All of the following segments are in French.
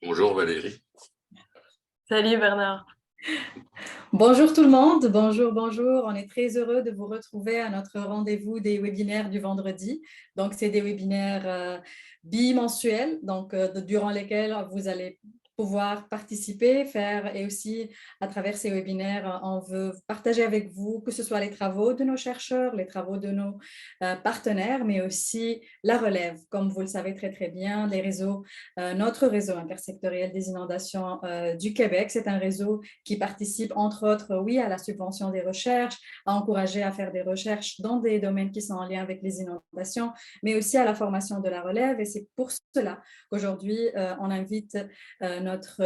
Bonjour Valérie. Salut Bernard. Bonjour tout le monde, bonjour, bonjour. On est très heureux de vous retrouver à notre rendez-vous des webinaires du vendredi. Donc, c'est des webinaires bimensuels, durant lesquels vous allez pouvoir participer, faire et aussi à travers ces webinaires, on veut partager avec vous que ce soit les travaux de nos chercheurs, les travaux de nos partenaires, mais aussi la relève. Comme vous le savez très très bien, notre réseau intersectoriel des inondations du Québec, c'est un réseau qui participe entre autres, oui, à la subvention des recherches, à encourager à faire des recherches dans des domaines qui sont en lien avec les inondations, mais aussi à la formation de la relève. Et c'est pour cela qu'aujourd'hui, on invite notre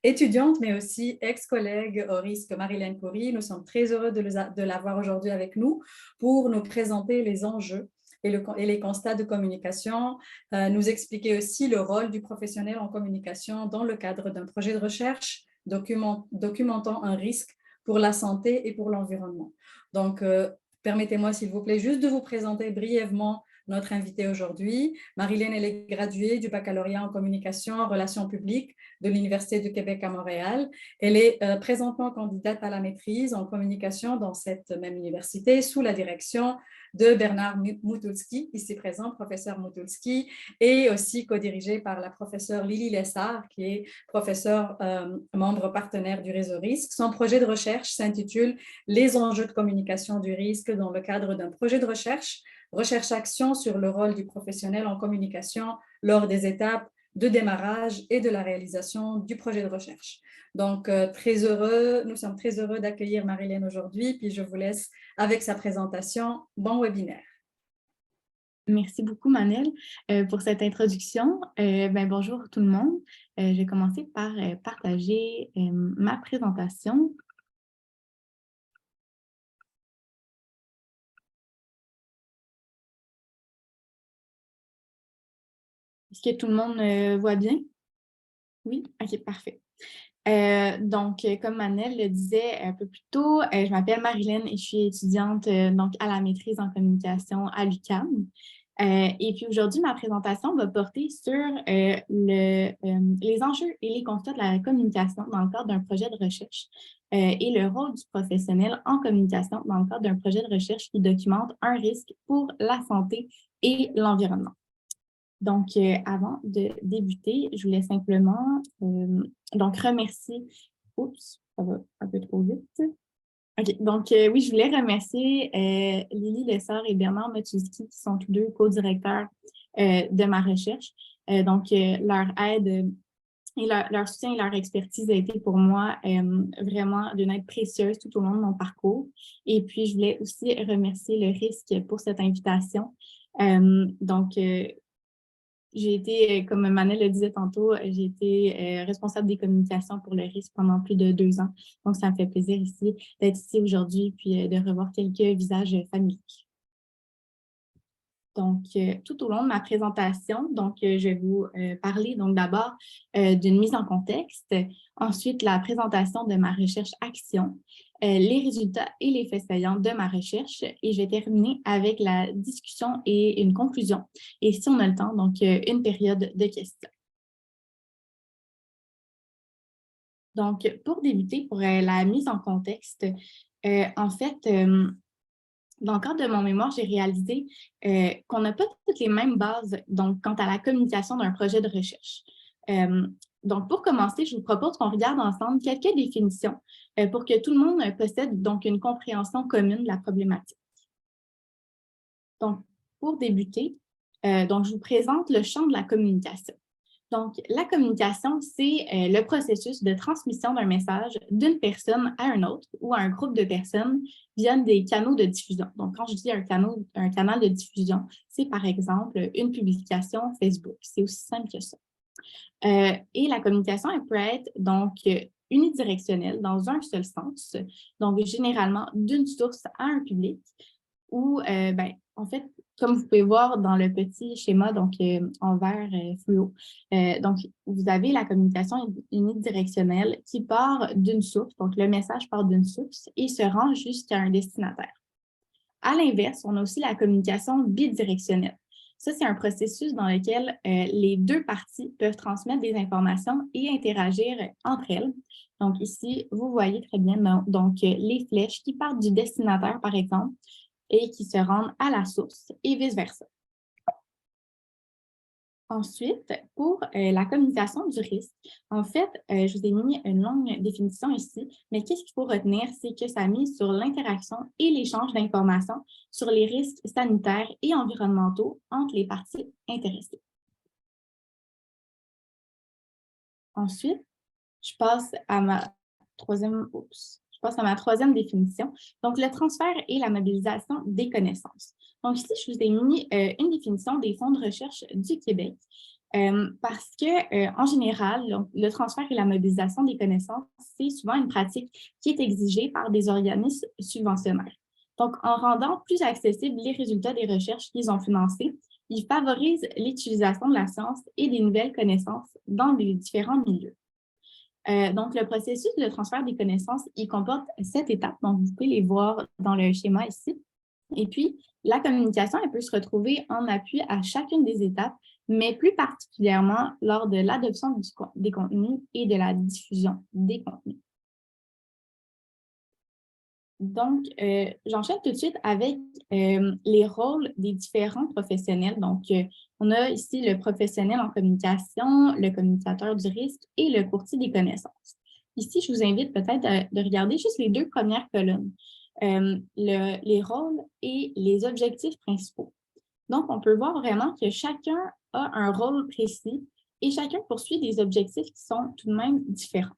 étudiante, mais aussi ex-collègue au risque, Marilyn Coury. Nous sommes très heureux de l'avoir aujourd'hui avec nous pour nous présenter les enjeux et les constats de communication, nous expliquer aussi le rôle du professionnel en communication dans le cadre d'un projet de recherche documentant un risque pour la santé et pour l'environnement. Donc, permettez-moi, s'il vous plaît, juste de vous présenter brièvement notre invitée aujourd'hui. Marilyn, elle est graduée du baccalauréat en communication en relations publiques de l'Université du Québec à Montréal. Elle est présentement candidate à la maîtrise en communication dans cette même université sous la direction de Bernard Moutulski, ici présent, professeur Moutulski, et aussi co-dirigée par la professeure Lily Lessard, qui est professeure membre partenaire du réseau RISC. Son projet de recherche s'intitule « Les enjeux de communication du risque dans le cadre d'un projet de recherche-action sur le rôle du professionnel en communication lors des étapes de démarrage et de la réalisation du projet de recherche. » Donc, nous sommes très heureux d'accueillir Marilyn aujourd'hui, puis je vous laisse avec sa présentation. Bon webinaire. Merci beaucoup, Manel, pour cette introduction. Bonjour tout le monde. Je vais commencer par partager ma présentation. Est-ce que tout le monde voit bien? Oui? OK, parfait. Comme Manel le disait un peu plus tôt, je m'appelle Marilyn et je suis étudiante à la maîtrise en communication à l'UQAM. Et puis aujourd'hui, ma présentation va porter sur les enjeux et les constats de la communication dans le cadre d'un projet de recherche et le rôle du professionnel en communication dans le cadre d'un projet de recherche qui documente un risque pour la santé et l'environnement. Donc, avant de débuter, je voulais simplement remercier... Oups, ça va un peu trop vite. OK, oui, je voulais remercier Lily Lessard et Bernard Motuski, qui sont tous deux co-directeurs de ma recherche. Leur aide et leur soutien et leur expertise a été pour moi vraiment d'une aide précieuse tout au long de mon parcours. Et puis, je voulais aussi remercier le RISC pour cette invitation. J'ai été, comme Manel le disait tantôt, j'ai été responsable des communications pour le RISC pendant plus de 2 ans. Donc, ça me fait plaisir ici d'être ici aujourd'hui puis de revoir quelques visages familiers. Donc, tout au long de ma présentation, je vais vous parler d'abord d'une mise en contexte, ensuite la présentation de ma recherche-action, les résultats et les faits saillants de ma recherche et je vais terminer avec la discussion et une conclusion. Et si on a le temps, une période de questions. Donc, pour débuter, pour la mise en contexte, dans le cadre de mon mémoire, j'ai réalisé qu'on n'a pas toutes les mêmes bases quant à la communication d'un projet de recherche. Pour commencer, je vous propose qu'on regarde ensemble quelques définitions pour que tout le monde possède une compréhension commune de la problématique. Donc, pour débuter, je vous présente le champ de la communication. Donc, la communication, c'est le processus de transmission d'un message d'une personne à un autre ou à un groupe de personnes via des canaux de diffusion. Donc, quand je dis un canal de diffusion, c'est par exemple une publication Facebook. C'est aussi simple que ça. Et la communication, elle peut être unidirectionnelle dans un seul sens, donc généralement d'une source à un public ou, en fait, comme vous pouvez voir dans le petit schéma en vert fluo, vous avez la communication unidirectionnelle qui part d'une source, donc le message part d'une source et se rend jusqu'à un destinataire. À l'inverse, on a aussi la communication bidirectionnelle. Ça, c'est un processus dans lequel les deux parties peuvent transmettre des informations et interagir entre elles. Donc ici, vous voyez très bien donc, les flèches qui partent du destinataire, par exemple, et qui se rendent à la source et vice-versa. Ensuite, pour la communication du risque, en fait, je vous ai mis une longue définition ici, mais qu'est-ce qu'il faut retenir, c'est que ça mise sur l'interaction et l'échange d'informations sur les risques sanitaires et environnementaux entre les parties intéressées. Ensuite, je passe à ma troisième définition. Donc, le transfert et la mobilisation des connaissances. Donc, ici, je vous ai mis une définition des fonds de recherche du Québec parce que, en général, le transfert et la mobilisation des connaissances, c'est souvent une pratique qui est exigée par des organismes subventionnaires. Donc, en rendant plus accessibles les résultats des recherches qu'ils ont financées, ils favorisent l'utilisation de la science et des nouvelles connaissances dans les différents milieux. Donc, le processus de transfert des connaissances, il comporte 7 étapes. Donc, vous pouvez les voir dans le schéma ici. Et puis, la communication, elle peut se retrouver en appui à chacune des étapes, mais plus particulièrement lors de l'adoption des contenus et de la diffusion des contenus. Donc, j'enchaîne tout de suite avec les rôles des différents professionnels. Donc, on a ici le professionnel en communication, le communicateur du risque et le courtier des connaissances. Ici, je vous invite peut-être de regarder juste les deux premières colonnes, les rôles et les objectifs principaux. Donc, on peut voir vraiment que chacun a un rôle précis et chacun poursuit des objectifs qui sont tout de même différents.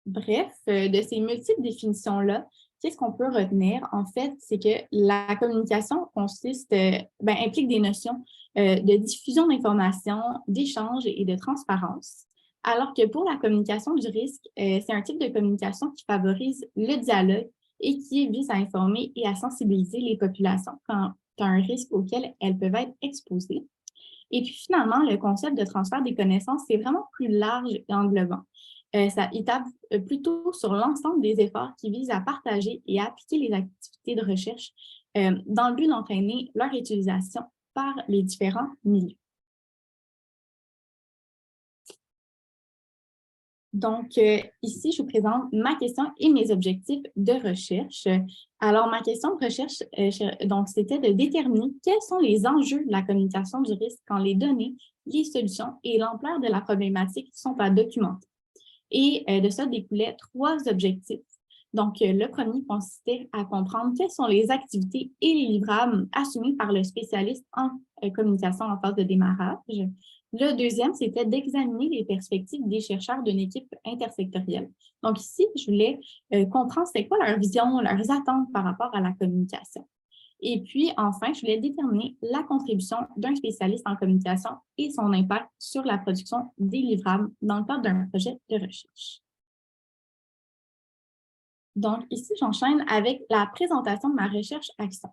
Bref, de ces multiples définitions-là, qu'est-ce qu'on peut retenir? En fait, c'est que la communication implique des notions de diffusion d'informations, d'échange et de transparence. Alors que pour la communication du risque, c'est un type de communication qui favorise le dialogue et qui vise à informer et à sensibiliser les populations quant à un risque auquel elles peuvent être exposées. Et puis finalement, le concept de transfert des connaissances, c'est vraiment plus large et englobant. Il tape plutôt sur l'ensemble des efforts qui visent à partager et à appliquer les activités de recherche dans le but d'entraîner leur utilisation par les différents milieux. Donc, ici, je vous présente ma question et mes objectifs de recherche. Alors, ma question de recherche, donc, c'était de déterminer quels sont les enjeux de la communication du risque quand les données, les solutions et l'ampleur de la problématique sont à documenter. Et de ça découlaient 3 objectifs. Donc, le premier consistait à comprendre quelles sont les activités et les livrables assumés par le spécialiste en communication en phase de démarrage. Le deuxième, c'était d'examiner les perspectives des chercheurs d'une équipe intersectorielle. Donc ici, je voulais comprendre c'était quoi leur vision, leurs attentes par rapport à la communication. Et puis, enfin, je voulais déterminer la contribution d'un spécialiste en communication et son impact sur la production des livrables dans le cadre d'un projet de recherche. Donc, ici, j'enchaîne avec la présentation de ma recherche-action.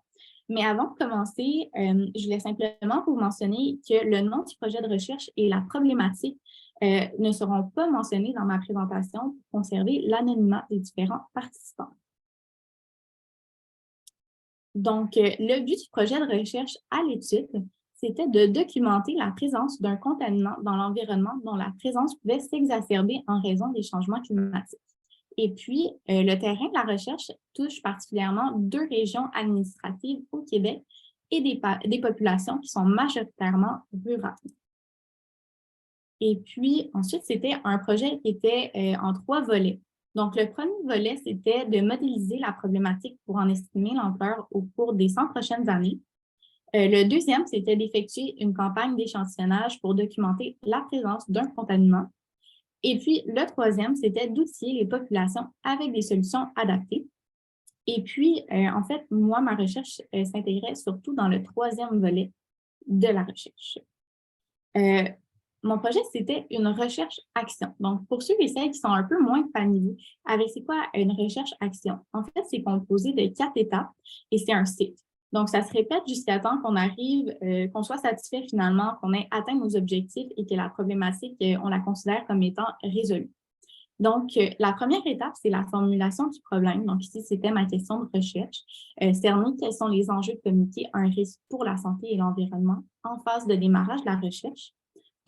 Mais avant de commencer, je voulais simplement vous mentionner que le nom du projet de recherche et la problématique ne seront pas mentionnés dans ma présentation pour conserver l'anonymat des différents participants. Donc, le but du projet de recherche à l'étude, c'était de documenter la présence d'un contaminant dans l'environnement dont la présence pouvait s'exacerber en raison des changements climatiques. Et puis, le terrain de la recherche touche particulièrement 2 régions administratives au Québec et des populations qui sont majoritairement rurales. Et puis, ensuite, c'était un projet qui était en 3 volets. Donc, le premier volet, c'était de modéliser la problématique pour en estimer l'ampleur au cours des 100 prochaines années. Le deuxième, c'était d'effectuer une campagne d'échantillonnage pour documenter la présence d'un contaminant. Et puis, le troisième, c'était d'outiller les populations avec des solutions adaptées. Et puis, en fait, moi, ma recherche s'intégrait surtout dans le troisième volet de la recherche. Mon projet, c'était une recherche-action. Donc, pour ceux et celles qui sont un peu moins familiers avec c'est quoi une recherche-action, en fait, c'est composé de 4 étapes et c'est un cycle. Donc, ça se répète jusqu'à temps qu'on arrive, qu'on soit satisfait finalement, qu'on ait atteint nos objectifs et que la problématique, on la considère comme étant résolue. Donc, la première étape, c'est la formulation du problème. Donc, ici, c'était ma question de recherche. Cerner quels sont les enjeux de communiquer un risque pour la santé et l'environnement en phase de démarrage de la recherche.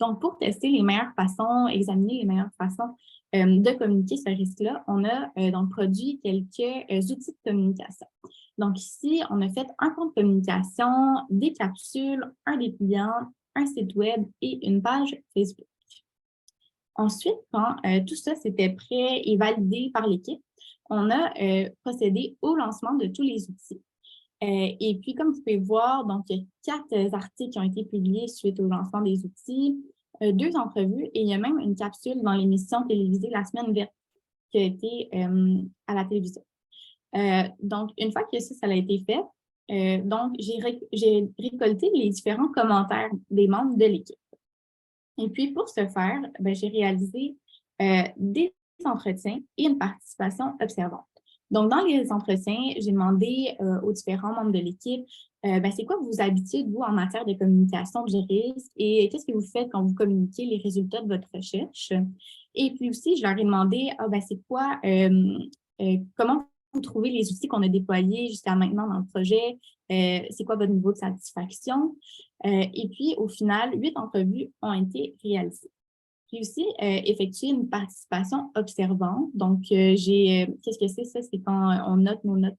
Donc, pour tester les meilleures façons, examiner les meilleures façons de communiquer ce risque-là, on a donc produit quelques outils de communication. Donc, ici, on a fait un compte de communication, des capsules, un dépliant, un site web et une page Facebook. Ensuite, quand tout ça c'était prêt et validé par l'équipe, on a procédé au lancement de tous les outils. Et puis, comme vous pouvez voir, donc, il y a 4 articles qui ont été publiés suite au lancement des outils, 2 entrevues et il y a même une capsule dans l'émission télévisée La Semaine verte qui a été à la télévision. Donc, une fois que ça a été fait, donc, j'ai récolté les différents commentaires des membres de l'équipe. Et puis, pour ce faire, j'ai réalisé des entretiens et une participation observante. Donc, dans les entretiens, j'ai demandé aux différents membres de l'équipe, c'est quoi vos habitudes, vous, en matière de communication du risque et qu'est-ce que vous faites quand vous communiquez les résultats de votre recherche? Et puis aussi, je leur ai demandé, c'est quoi, comment vous trouvez les outils qu'on a déployés jusqu'à maintenant dans le projet? C'est quoi votre niveau de satisfaction? Et puis, au final, 8 entrevues ont été réalisées. J'ai aussi effectué une participation observante. Donc, qu'est-ce que c'est ça? C'est quand on note nos notes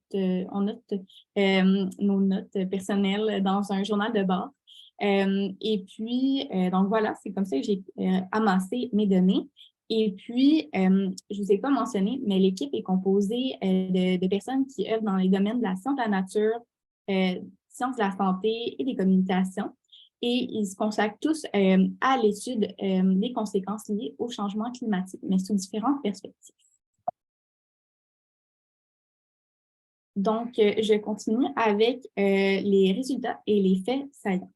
personnelles dans un journal de bord. Et puis, donc voilà, c'est comme ça que j'ai amassé mes données. Et puis, je ne vous ai pas mentionné, mais l'équipe est composée de personnes qui œuvrent dans les domaines de la science de la nature, sciences de la santé et des communications. Et ils se consacrent tous à l'étude des conséquences liées au changement climatique, mais sous différentes perspectives. Donc, je continue avec les résultats et les faits saillants.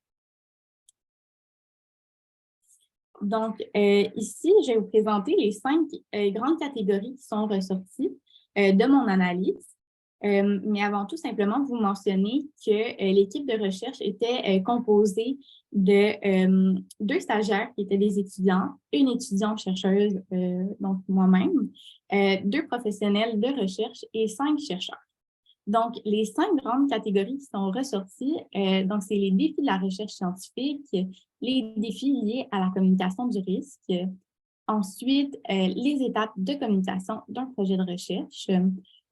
Donc, ici, je vais vous présenter les 5 grandes catégories qui sont ressorties de mon analyse. Mais avant tout, simplement, vous mentionner que l'équipe de recherche était composée de 2 stagiaires qui étaient des étudiants, une étudiante chercheuse, donc moi-même, 2 professionnels de recherche et 5 chercheurs. Donc, les 5 grandes catégories qui sont ressorties, donc c'est les défis de la recherche scientifique, les défis liés à la communication du risque, ensuite les étapes de communication d'un projet de recherche,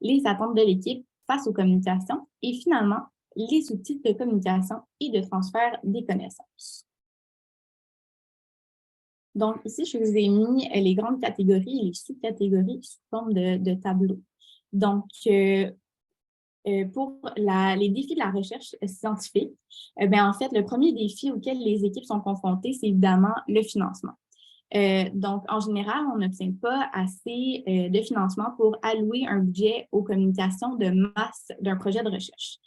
les attentes de l'équipe face aux communications et finalement, les outils de communication et de transfert des connaissances. Donc, ici, je vous ai mis les grandes catégories et les sous-catégories sous forme de tableau. Donc, pour les défis de la recherche scientifique, en fait, le premier défi auquel les équipes sont confrontées, c'est évidemment le financement. Donc, en général, on n'obtient pas assez de financement pour allouer un budget aux communications de masse d'un projet de recherche.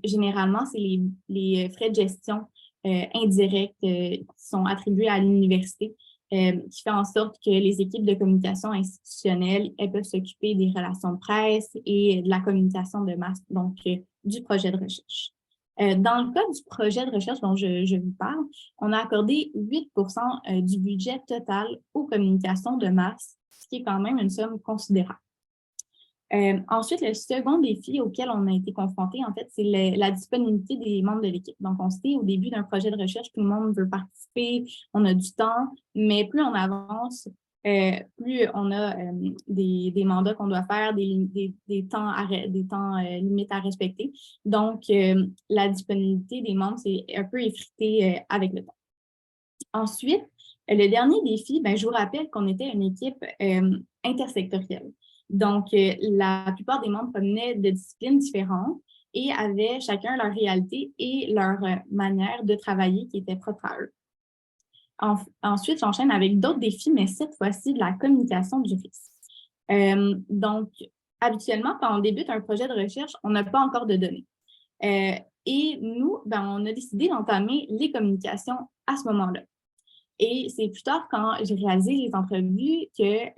Généralement, c'est les frais de gestion indirects qui sont attribués à l'université qui fait en sorte que les équipes de communication institutionnelles, elles peuvent s'occuper des relations de presse et de la communication de masse, donc du projet de recherche. Dans le cas du projet de recherche dont je vous parle, on a accordé 8 du budget total aux communications de masse, ce qui est quand même une somme considérable. Ensuite, le second défi auquel on a été confronté, en fait, c'est la disponibilité des membres de l'équipe. Donc, on sait au début d'un projet de recherche, tout le monde veut participer, on a du temps, mais plus on avance, plus on a des mandats qu'on doit faire, des temps limites à respecter. Donc, la disponibilité des membres, c'est un peu effrité avec le temps. Ensuite, le dernier défi, je vous rappelle qu'on était une équipe intersectorielle. Donc, la plupart des membres provenaient de disciplines différentes et avaient chacun leur réalité et leur manière de travailler qui était propre à eux. Ensuite, j'enchaîne avec d'autres défis, mais cette fois-ci de la communication du risque. Donc, habituellement, quand on débute un projet de recherche, on n'a pas encore de données. Et nous, on a décidé d'entamer les communications à ce moment-là. Et c'est plus tard, quand j'ai réalisé les entrevues, que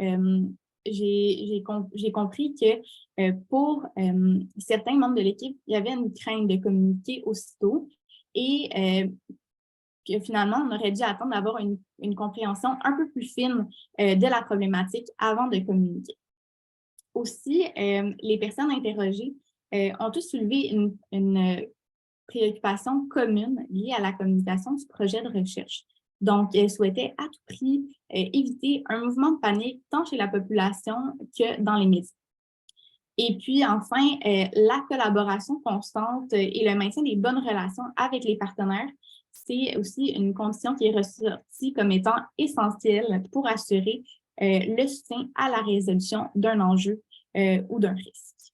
j'ai compris que pour certains membres de l'équipe, il y avait une crainte de communiquer aussitôt. Et que finalement, on aurait dû attendre d'avoir une compréhension un peu plus fine de la problématique avant de communiquer. Aussi, les personnes interrogées ont tous soulevé une préoccupation commune liée à la communication du projet de recherche. Donc, elles souhaitaient à tout prix éviter un mouvement de panique tant chez la population que dans les médias. Et puis, enfin, la collaboration constante et le maintien des bonnes relations avec les partenaires, c'est aussi une condition qui est ressortie comme étant essentielle pour assurer le soutien à la résolution d'un enjeu ou d'un risque.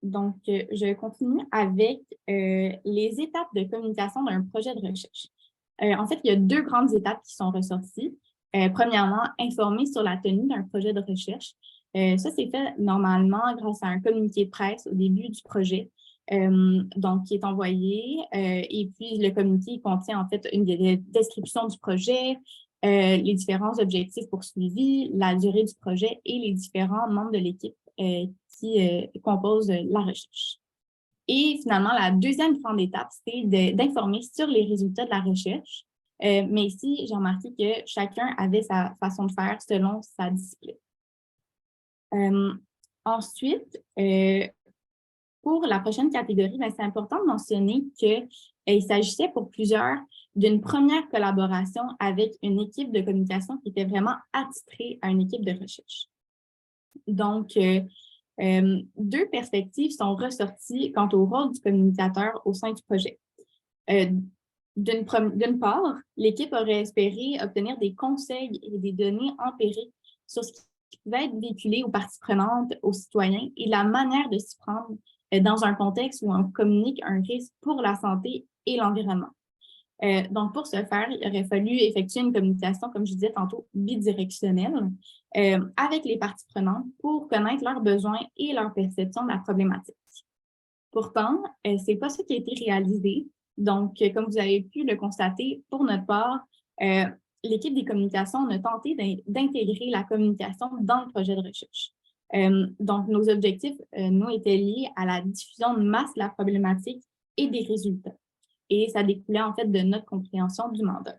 Donc, je continue avec les étapes de communication d'un projet de recherche. En fait, il y a 2 grandes étapes qui sont ressorties. Premièrement, informer sur la tenue d'un projet de recherche. Ça, c'est fait normalement grâce à un communiqué de presse au début du projet, donc qui est envoyé. Et puis, le communiqué contient en fait une description du projet, les différents objectifs poursuivis, la durée du projet et les différents membres de l'équipe qui composent la recherche. Et finalement, la deuxième grande étape, c'est d'informer sur les résultats de la recherche. Mais ici, j'ai remarqué que chacun avait sa façon de faire selon sa discipline. Ensuite, pour la prochaine catégorie, c'est important de mentionner qu'il s'agissait pour plusieurs d'une première collaboration avec une équipe de communication qui était vraiment attitrée à une équipe de recherche. Donc, 2 perspectives sont ressorties quant au rôle du communicateur au sein du projet. D'une part, l'équipe aurait espéré obtenir des conseils et des données empiriques sur ce qui pouvait être véhiculé aux parties prenantes, aux citoyens et la manière de s'y prendre dans un contexte où on communique un risque pour la santé et l'environnement. Donc, pour ce faire, il aurait fallu effectuer une communication, comme je disais tantôt, bidirectionnelle avec les parties prenantes pour connaître leurs besoins et leur perception de la problématique. Pourtant, ce n'est pas ce qui a été réalisé. Donc, comme vous avez pu le constater, pour notre part, l'équipe des communications a tenté d'intégrer la communication dans le projet de recherche. Donc, nos objectifs, nous, étaient liés à la diffusion de masse de la problématique et des résultats. Et ça découlait en fait de notre compréhension du mandat.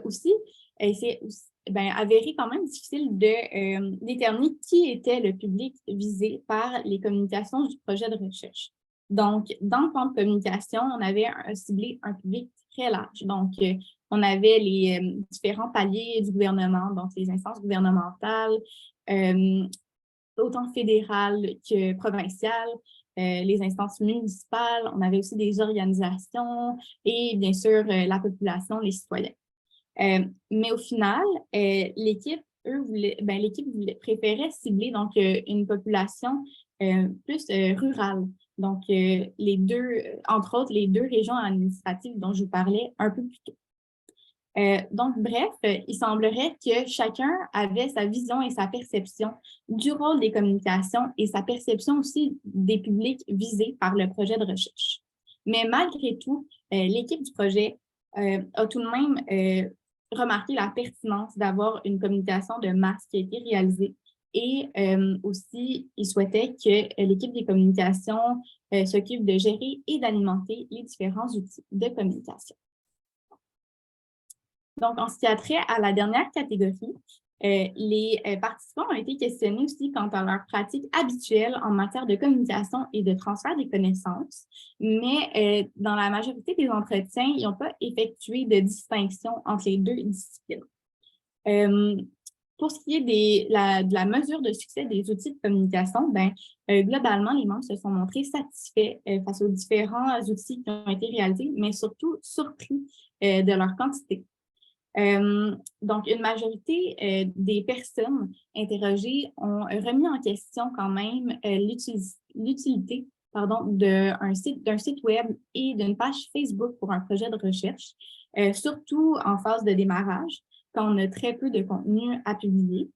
Aussi, c'est avéré quand même difficile de déterminer qui était le public visé par les communications du projet de recherche. Donc, dans le plan de communication, on avait ciblé un public très large. Donc, on avait les différents paliers du gouvernement, donc les instances gouvernementales, autant fédérales que provinciales, les instances municipales, on avait aussi des organisations et bien sûr la population, les citoyens. Mais au final, l'équipe, préférait cibler donc une population plus rurale. Donc, entre autres, les 2 régions administratives dont je vous parlais un peu plus tôt. Donc, bref, il semblerait que chacun avait sa vision et sa perception du rôle des communications et sa perception aussi des publics visés par le projet de recherche. Mais malgré tout, l'équipe du projet a tout de même remarqué la pertinence d'avoir une communication de masse qui a été réalisée et aussi, il souhaitait que l'équipe des communications s'occupe de gérer et d'alimenter les différents outils de communication. Donc, en ce qui a trait à la dernière catégorie, les participants ont été questionnés aussi quant à leur pratique habituelle en matière de communication et de transfert des connaissances, mais dans la majorité des entretiens, ils n'ont pas effectué de distinction entre les 2 disciplines. Pour ce qui est de la mesure de succès des outils de communication, globalement, les membres se sont montrés satisfaits face aux différents outils qui ont été réalisés, mais surtout surpris de leur quantité. Donc, une majorité des personnes interrogées ont remis en question quand même l'utilité d'un site web et d'une page Facebook pour un projet de recherche, surtout en phase de démarrage, quand on a très peu de contenu à publier.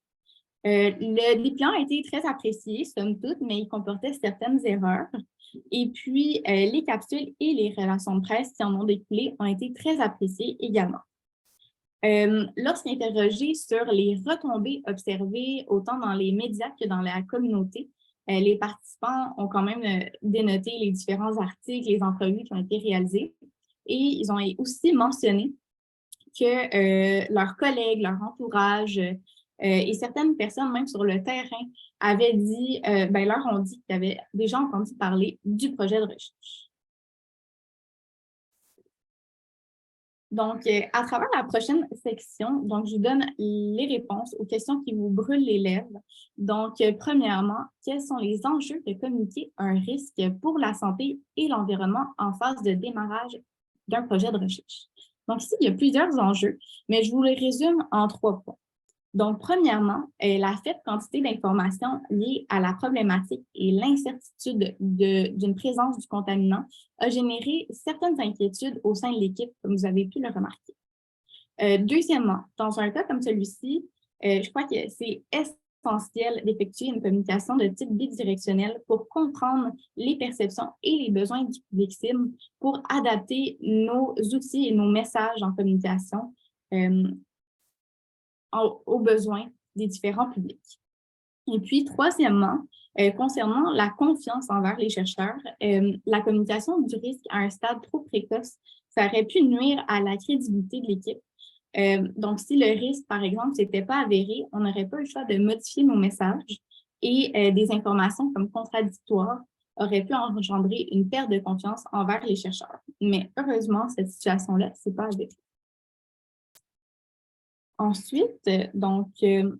Le dépliant a été très apprécié, somme toute, mais il comportait certaines erreurs. Et puis, les capsules et les relations de presse qui en ont découlé ont été très appréciées également. Lorsqu'interrogé sur les retombées observées autant dans les médias que dans la communauté, Les participants ont quand même dénoté les différents articles, les entrevues qui ont été réalisées. Et ils ont aussi mentionné que leurs collègues, leur entourage et certaines personnes, même sur le terrain, avaient dit, leur ont dit qu'ils avaient déjà entendu parler du projet de recherche. Donc, à travers la prochaine section, donc, je vous donne les réponses aux questions qui vous brûlent les lèvres. Donc, premièrement, quels sont les enjeux de communiquer un risque pour la santé et l'environnement en phase de démarrage d'un projet de recherche? Donc, ici, il y a plusieurs enjeux, mais je vous les résume en 3 points. Donc, premièrement, la faible quantité d'informations liées à la problématique et l'incertitude d'une présence du contaminant a généré certaines inquiétudes au sein de l'équipe, comme vous avez pu le remarquer. Deuxièmement, dans un cas comme celui-ci, je crois que c'est essentiel d'effectuer une communication de type bidirectionnel pour comprendre les perceptions et les besoins du public cible pour adapter nos outils et nos messages en communication aux besoins des différents publics. Et puis, troisièmement, concernant la confiance envers les chercheurs, la communication du risque à un stade trop précoce, ça aurait pu nuire à la crédibilité de l'équipe. Donc, si le risque, par exemple, n'était pas avéré, on n'aurait pas eu le choix de modifier nos messages et des informations comme contradictoires auraient pu engendrer une perte de confiance envers les chercheurs. Mais heureusement, cette situation-là, ce n'est pas avéré. Ensuite, donc, quel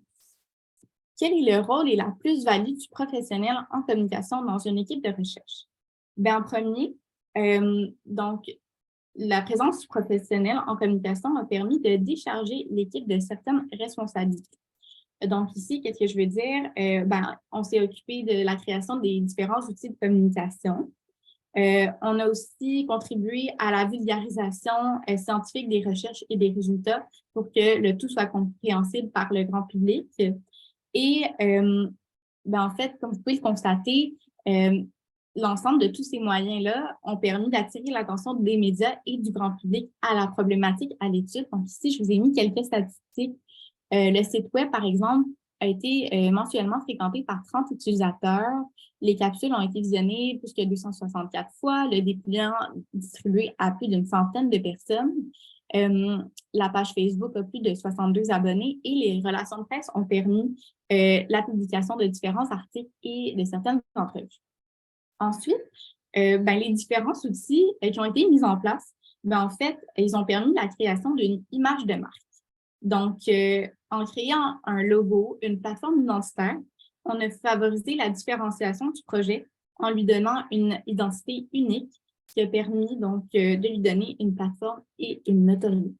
est le rôle et la plus-value du professionnel en communication dans une équipe de recherche? Bien, en premier, donc, la présence du professionnel en communication a permis de décharger l'équipe de certaines responsabilités. Donc, ici, qu'est-ce que je veux dire? On s'est occupé de la création des différents outils de communication. On a aussi contribué à la vulgarisation scientifique des recherches et des résultats pour que le tout soit compréhensible par le grand public. Et en fait, comme vous pouvez le constater, l'ensemble de tous ces moyens-là ont permis d'attirer l'attention des médias et du grand public à la problématique, à l'étude. Donc ici, je vous ai mis quelques statistiques. Le site web, par exemple, a été mensuellement fréquenté par 30 utilisateurs. Les capsules ont été visionnées plus que 264 fois, le dépliant distribué à plus d'une centaine de personnes. La page Facebook a plus de 62 abonnés et les relations de presse ont permis la publication de différents articles et de certaines entrevues. Ensuite, les différents outils qui ont été mis en place, en fait, ils ont permis la création d'une image de marque. Donc, en créant un logo, une plateforme identitaire, on a favorisé la différenciation du projet en lui donnant une identité unique qui a permis donc de lui donner une plateforme et une notoriété.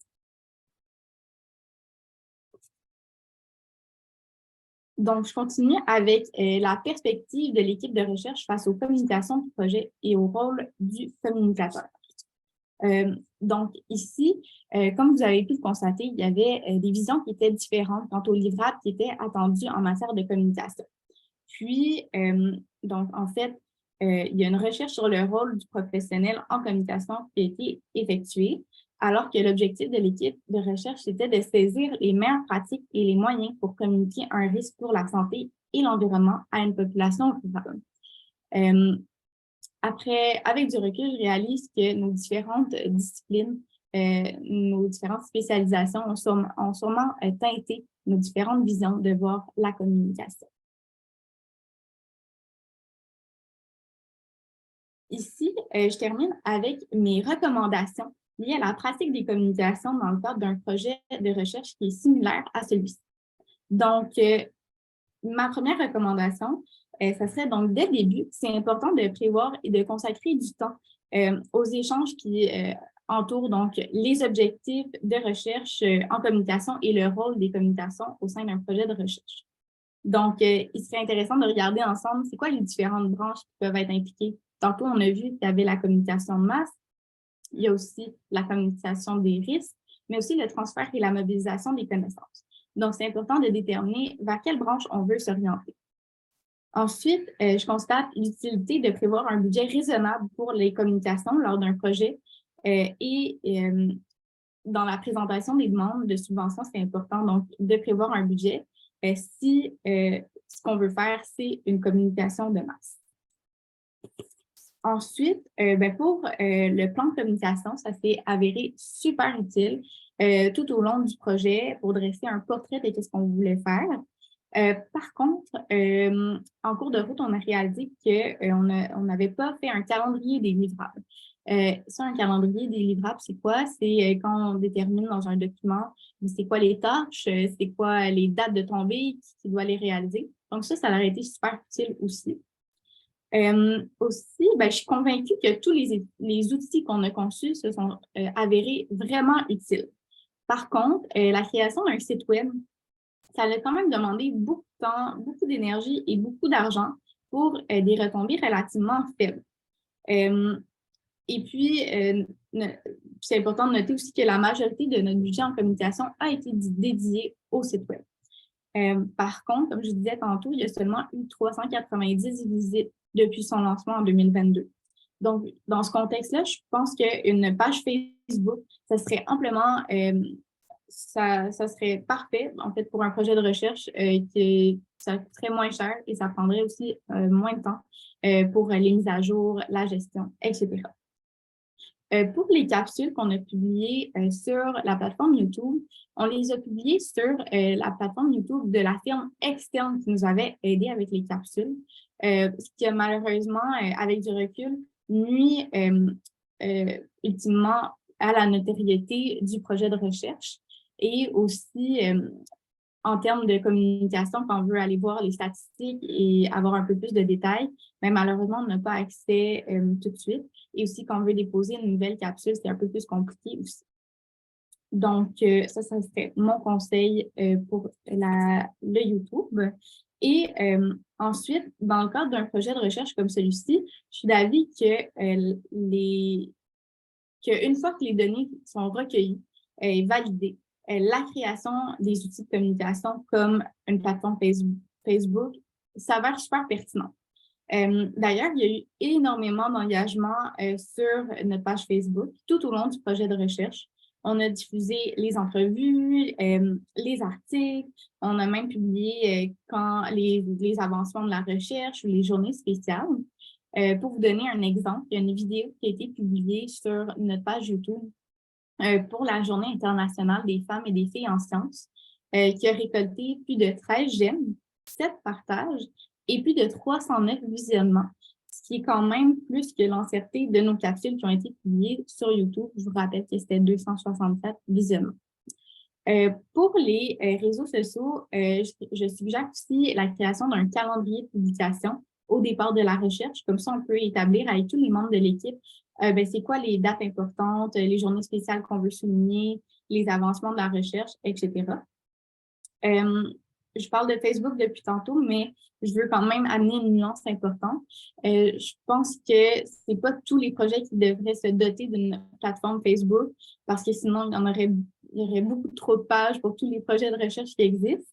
Donc, je continue avec la perspective de l'équipe de recherche face aux communications du projet et au rôle du communicateur. Donc, ici, comme vous avez pu le constater, il y avait des visions qui étaient différentes quant aux livrables qui étaient attendus en matière de communication. Puis, donc, en fait, il y a une recherche sur le rôle du professionnel en communication qui a été effectuée, alors que l'objectif de l'équipe de recherche, c'était de saisir les meilleures pratiques et les moyens pour communiquer un risque pour la santé et l'environnement à une population rurale. Après, avec du recul, je réalise que nos différentes disciplines, nos différentes spécialisations ont sûrement teinté nos différentes visions de voir la communication. Ici, je termine avec mes recommandations liées à la pratique des communications dans le cadre d'un projet de recherche qui est similaire à celui-ci. Donc, ma première recommandation, ça serait donc dès le début, c'est important de prévoir et de consacrer du temps aux échanges qui entourent donc les objectifs de recherche en communication et le rôle des communications au sein d'un projet de recherche. Donc, il serait intéressant de regarder ensemble c'est quoi les différentes branches qui peuvent être impliquées. Tantôt, on a vu qu'il y avait la communication de masse, il y a aussi la communication des risques, mais aussi le transfert et la mobilisation des connaissances. Donc, c'est important de déterminer vers quelle branche on veut s'orienter. Ensuite, je constate l'utilité de prévoir un budget raisonnable pour les communications lors d'un projet et dans la présentation des demandes de subventions, c'est important donc de prévoir un budget. Si ce qu'on veut faire, c'est une communication de masse. Ensuite, pour le plan de communication, ça s'est avéré super utile tout au long du projet pour dresser un portrait de ce qu'on voulait faire. Par contre, en cours de route, on a réalisé qu'on n'avait pas fait un calendrier des livrables. Ça, un calendrier des livrables, c'est quoi? C'est quand on détermine dans un document c'est quoi les tâches, c'est quoi les dates de tombée, qui doit les réaliser. Donc ça aurait été super utile aussi. Aussi, je suis convaincue que tous les outils qu'on a conçus se sont avérés vraiment utiles. Par contre, la création d'un site web, ça a quand même demandé beaucoup de temps, beaucoup d'énergie et beaucoup d'argent pour des retombées relativement faibles. Et puis, c'est important de noter aussi que la majorité de notre budget en communication a été dédié au site web. Par contre, comme je disais tantôt, il y a seulement eu 390 visites depuis son lancement en 2022. Donc, dans ce contexte-là, je pense qu'une page Facebook, ça serait amplement, ça serait parfait, en fait, pour un projet de recherche qui ça coûterait moins cher et ça prendrait aussi moins de temps pour les mises à jour, la gestion, etc. Pour les capsules qu'on a publiées sur la plateforme YouTube, on les a publiées sur la plateforme YouTube de la firme externe qui nous avait aidé avec les capsules, ce qui a malheureusement, avec du recul, nuit ultimement à la notoriété du projet de recherche et aussi en termes de communication, quand on veut aller voir les statistiques et avoir un peu plus de détails, mais malheureusement, on n'a pas accès tout de suite. Et aussi, quand on veut déposer une nouvelle capsule, c'est un peu plus compliqué aussi. Donc, ça serait mon conseil pour le YouTube. Et ensuite, dans le cadre d'un projet de recherche comme celui-ci, je suis d'avis qu'une fois que les données sont recueillies et validées, la création des outils de communication comme une plateforme Facebook s'avère super pertinent. D'ailleurs, il y a eu énormément d'engagement sur notre page Facebook tout au long du projet de recherche. On a diffusé les entrevues, les articles, on a même publié quand les avancements de la recherche ou les journées spéciales. Pour vous donner un exemple, il y a une vidéo qui a été publiée sur notre page YouTube pour la Journée internationale des femmes et des filles en sciences, qui a récolté plus de 13 j'aime, 7 partages et plus de 309 visionnements, ce qui est quand même plus que l'entièreté de nos capsules qui ont été publiées sur YouTube. Je vous rappelle que c'était 267 visionnements. Pour les réseaux sociaux, je suggère aussi la création d'un calendrier de publication au départ de la recherche. Comme ça, on peut établir avec tous les membres de l'équipe c'est quoi les dates importantes, les journées spéciales qu'on veut souligner, les avancements de la recherche, etc. Je parle de Facebook depuis tantôt, mais je veux quand même amener une nuance importante. Je pense que c'est pas tous les projets qui devraient se doter d'une plateforme Facebook parce que sinon, il y aurait beaucoup trop de pages pour tous les projets de recherche qui existent.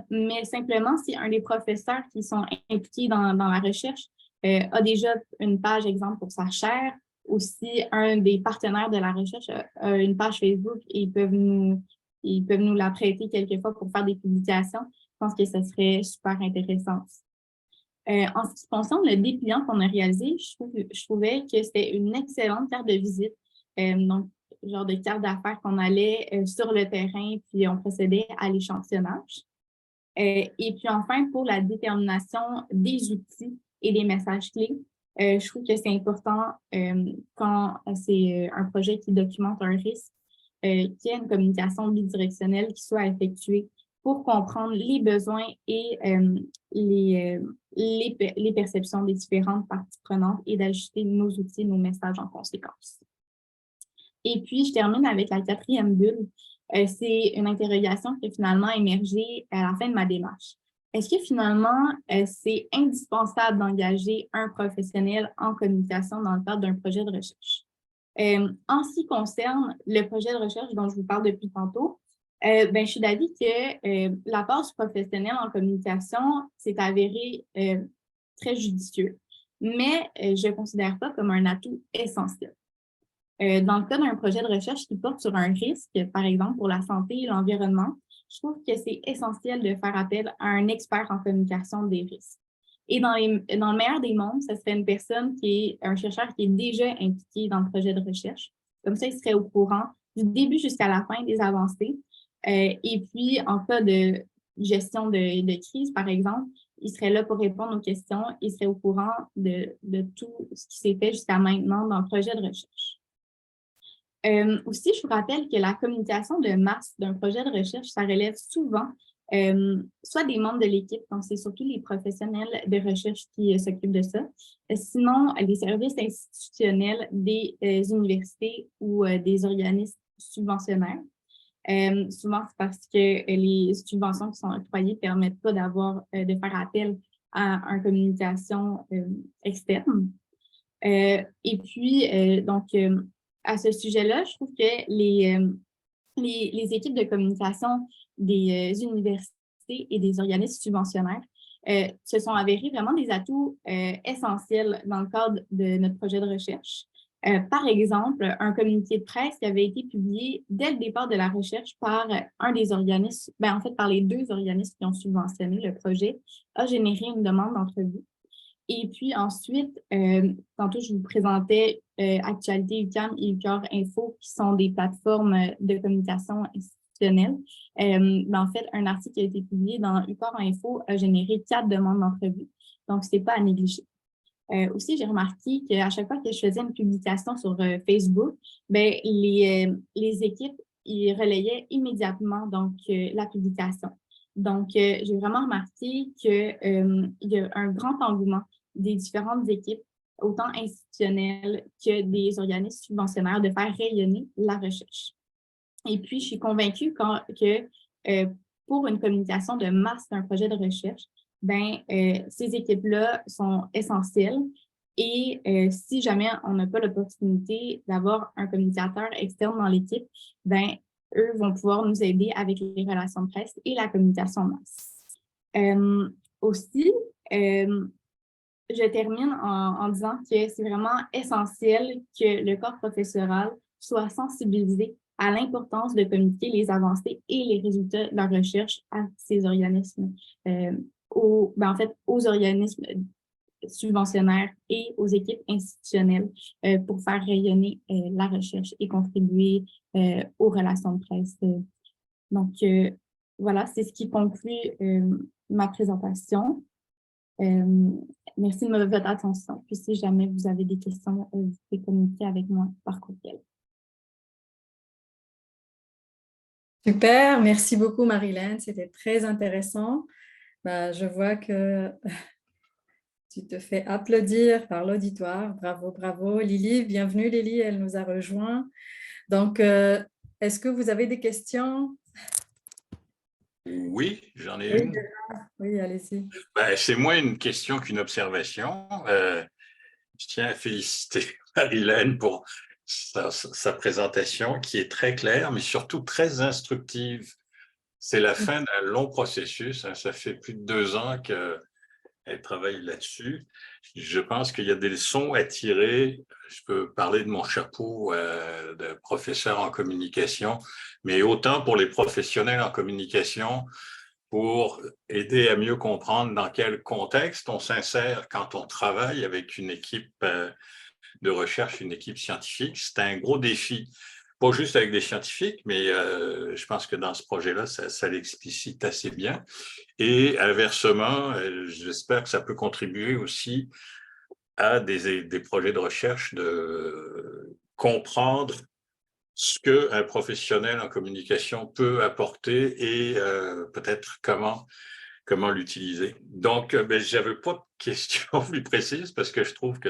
Mais simplement, si un des professeurs qui sont impliqués dans la recherche a déjà une page, exemple, pour sa chaire, ou si un des partenaires de la recherche a une page Facebook et ils peuvent nous la prêter quelquefois pour faire des publications, je pense que ce serait super intéressant. En ce qui concerne le dépliant qu'on a réalisé, je trouvais que c'était une excellente carte de visite. Donc, genre de carte d'affaires qu'on allait sur le terrain, puis on procédait à l'échantillonnage. Et puis enfin, pour la détermination des outils et des messages clés, je trouve que c'est important quand c'est un projet qui documente un risque, qu'il y ait une communication bidirectionnelle qui soit effectuée pour comprendre les besoins et les perceptions des différentes parties prenantes et d'ajuster nos outils, nos messages en conséquence. Et puis, je termine avec la quatrième bulle. C'est une interrogation qui a finalement émergé à la fin de ma démarche. Est-ce que finalement, c'est indispensable d'engager un professionnel en communication dans le cadre d'un projet de recherche? En ce qui concerne le projet de recherche dont je vous parle depuis tantôt, je suis d'avis que l'apport du professionnel en communication s'est avéré très judicieux, mais je ne le considère pas comme un atout essentiel. Dans le cas d'un projet de recherche qui porte sur un risque, par exemple pour la santé et l'environnement, je trouve que c'est essentiel de faire appel à un expert en communication des risques. Et dans le meilleur des mondes, ce serait une personne un chercheur qui est déjà impliqué dans le projet de recherche. Comme ça, il serait au courant du début jusqu'à la fin des avancées. Et puis, en cas de gestion de crise, par exemple, il serait là pour répondre aux questions. Il serait au courant de tout ce qui s'est fait jusqu'à maintenant dans le projet de recherche. Aussi, je vous rappelle que la communication de masse d'un projet de recherche, ça relève souvent soit des membres de l'équipe, donc c'est surtout les professionnels de recherche qui s'occupent de ça, sinon les services institutionnels des universités ou des organismes subventionnaires. Souvent, c'est parce que les subventions qui sont octroyées ne permettent pas de faire appel à une communication externe. Et puis, à ce sujet-là, je trouve que les équipes de communication des universités et des organismes subventionnaires se sont avérées vraiment des atouts essentiels dans le cadre de notre projet de recherche. Par exemple, un communiqué de presse qui avait été publié dès le départ de la recherche par un des organismes, en fait par les deux organismes qui ont subventionné le projet, a généré une demande d'entrevue. Et puis ensuite, tantôt, je vous présentais Actualité UQAM et UQAR Info, qui sont des plateformes de communication institutionnelle. En fait, un article qui a été publié dans UQAR Info a généré 4 demandes d'entrevue. Donc, ce n'est pas à négliger. Aussi, j'ai remarqué qu'à chaque fois que je faisais une publication sur Facebook, les équipes ils relayaient immédiatement la publication. Donc, j'ai vraiment remarqué qu'il y a un grand engouement des différentes équipes, autant institutionnelles que des organismes subventionnaires, de faire rayonner la recherche. Et puis, je suis convaincue que pour une communication de masse d'un projet de recherche, ces équipes-là sont essentielles. Et si jamais on n'a pas l'opportunité d'avoir un communicateur externe dans l'équipe, eux vont pouvoir nous aider avec les relations de presse et la communication masse. Aussi, je termine en disant que c'est vraiment essentiel que le corps professoral soit sensibilisé à l'importance de communiquer les avancées et les résultats de la recherche à ces organismes, aux organismes subventionnaires et aux équipes institutionnelles pour faire rayonner la recherche et contribuer aux relations de presse. Donc, voilà, c'est ce qui conclut ma présentation. Merci de votre attention. Puis si jamais vous avez des questions, vous pouvez communiquer avec moi par courriel. Super, merci beaucoup Marilyn, c'était très intéressant. Je vois que tu te fais applaudir par l'auditoire. Bravo, bravo. Lily, bienvenue Lily, elle nous a rejoint. Donc, est-ce que vous avez des questions? Oui, j'en ai Oui, une. oui, allez-y. C'est moins une question qu'une observation. Je tiens à féliciter Marilyn pour sa présentation qui est très claire, mais surtout très instructive. C'est la fin d'un long processus. Ça fait plus de 2 ans qu'elle travaille là-dessus. Je pense qu'il y a des leçons à tirer. Je peux parler de mon chapeau de professeur en communication, mais autant pour les professionnels en communication, pour aider à mieux comprendre dans quel contexte on s'insère quand on travaille avec une équipe de recherche, une équipe scientifique. C'est un gros défi, pas juste avec des scientifiques, mais je pense que dans ce projet-là, ça l'explicite assez bien. Et inversement, j'espère que ça peut contribuer aussi à des projets de recherche de comprendre ce qu'un professionnel en communication peut apporter et peut-être comment l'utiliser. Donc, je n'avais pas de questions plus précises parce que je trouve que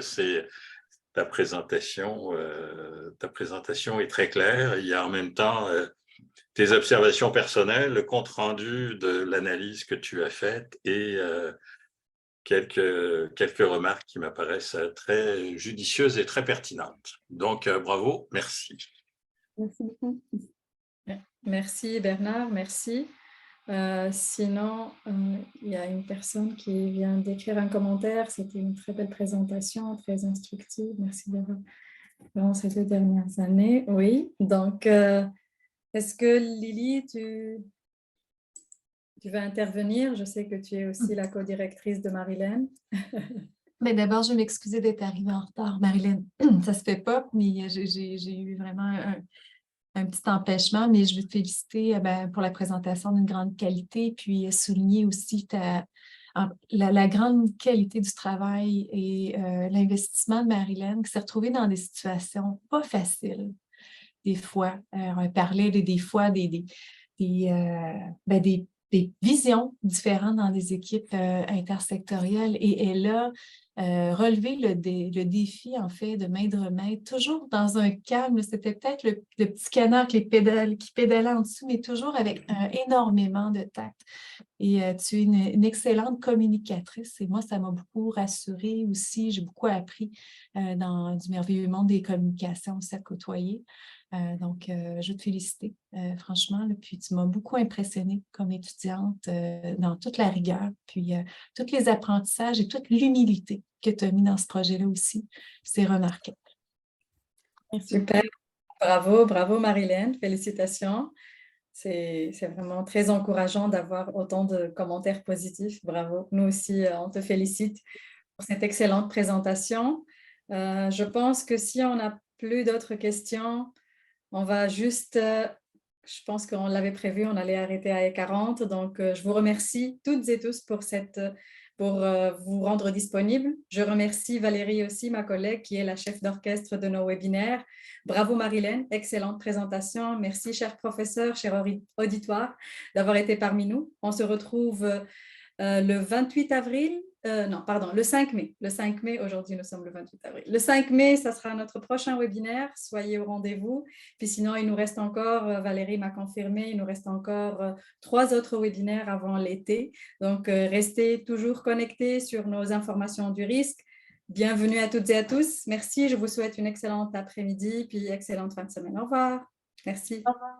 ta présentation est très claire. Il y a en même temps tes observations personnelles, le compte-rendu de l'analyse que tu as faite et quelques remarques qui m'apparaissent très judicieuses et très pertinentes. Donc, bravo, merci. Merci beaucoup. Merci Bernard, merci. Sinon, il y a une personne qui vient d'écrire un commentaire. C'était une très belle présentation, très instructive. Merci durant ces 2 dernières années. Oui, donc, est-ce que Lily, tu veux intervenir? Je sais que tu es aussi la co-directrice de Marilyn. Mais d'abord, je vais m'excuser d'être arrivée en retard, Marilyn. Ça se fait pas, mais j'ai eu vraiment un petit empêchement, mais je veux te féliciter pour la présentation d'une grande qualité, puis souligner aussi la grande qualité du travail et l'investissement de Marilyn qui s'est retrouvée dans des situations pas faciles, des fois. On parlait des fois des visions différentes dans des équipes intersectorielles et elle a relevé le défi, en fait, de main de maître, toujours dans un calme. C'était peut-être le petit canard qui pédalait en dessous, mais toujours avec énormément de tact. Et tu es une excellente communicatrice et moi, ça m'a beaucoup rassurée aussi. J'ai beaucoup appris dans du merveilleux monde des communications aussi à côtoyer. Donc, je veux te féliciter, franchement. Là, puis, tu m'as beaucoup impressionnée comme étudiante dans toute la rigueur, puis tous les apprentissages et toute l'humilité que tu as mis dans ce projet-là aussi. C'est remarquable. Merci. Super. Bravo, bravo Marilyn. Félicitations. C'est vraiment très encourageant d'avoir autant de commentaires positifs. Bravo. Nous aussi, on te félicite pour cette excellente présentation. Je pense que si on n'a plus d'autres questions, on va juste, je pense qu'on l'avait prévu, on allait arrêter à 40. Donc, je vous remercie toutes et tous pour vous rendre disponible. Je remercie Valérie aussi, ma collègue, qui est la chef d'orchestre de nos webinaires. Bravo Marilyn, excellente présentation. Merci, cher professeur, cher auditoire, d'avoir été parmi nous. On se retrouve le 28 avril. Le 5 mai. Le 5 mai, aujourd'hui, nous sommes le 28 avril. Le 5 mai, ça sera notre prochain webinaire. Soyez au rendez-vous. Puis sinon, il nous reste encore, Valérie m'a confirmé, il nous reste encore 3 autres webinaires avant l'été. Donc, restez toujours connectés sur nos informations du risque. Bienvenue à toutes et à tous. Merci. Je vous souhaite une excellente après-midi puis excellente fin de semaine. Au revoir. Merci. Au revoir.